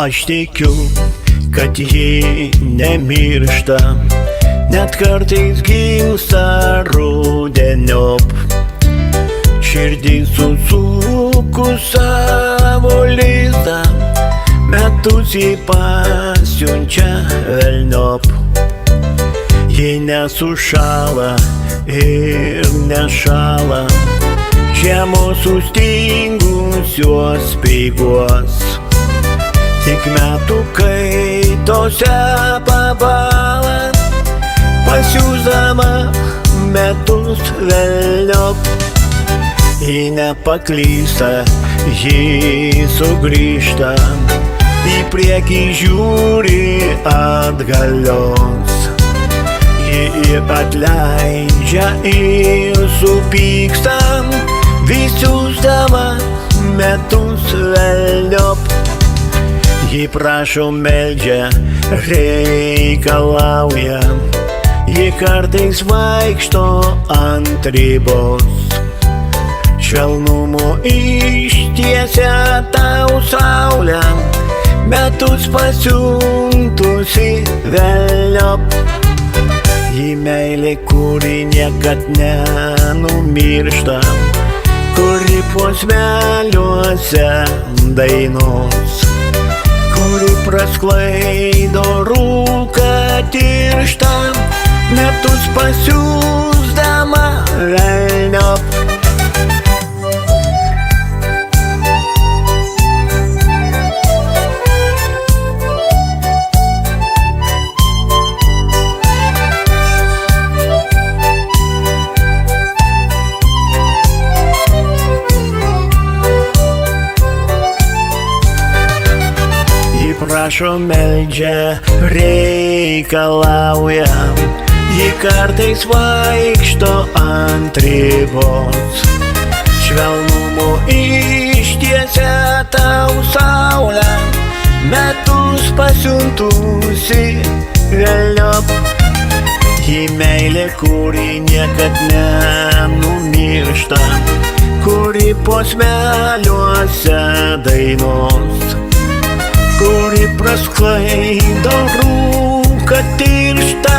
Aš tikiu, kad ji nemiršta, net kartais gimsta rudeniop. Širdį susukus savo lizdą, metus jį pasiunčia velniop. Ji nesušala ir nešala žiemos sustingusios speiguos. Tik metų kaitose pabąla, pasiųsdama metus velniop. Ji nepaklysta, ji sugrįžta, į priekį žiūri atgalios. Ji atleidžia ir supyksta, vis siųsdama metus velniop. Ji prašo, meldžia, reikalauja, ji kartais vaikšto ant ribos. Švelnumo ištiesia tau saulę, metus pasiuntusi velniop. Ji meilė, kuri niekad nenumiršta, kuri posmeliuose dainos, kuri prasklaido rūką tirštą, metus pasiųsdama velniop. Prašo, meldžia, reikalauja, ji kartais vaikšto ant ribos. Švelnumo ištiesia tau saulę, metus pasiuntusi velniop. Ji meilė, kuri niekad nenumiršta, kuri posmeliuose dainos, kuri prasklaido rūką tirštą,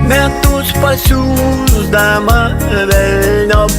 metus pasiųsdama velniop.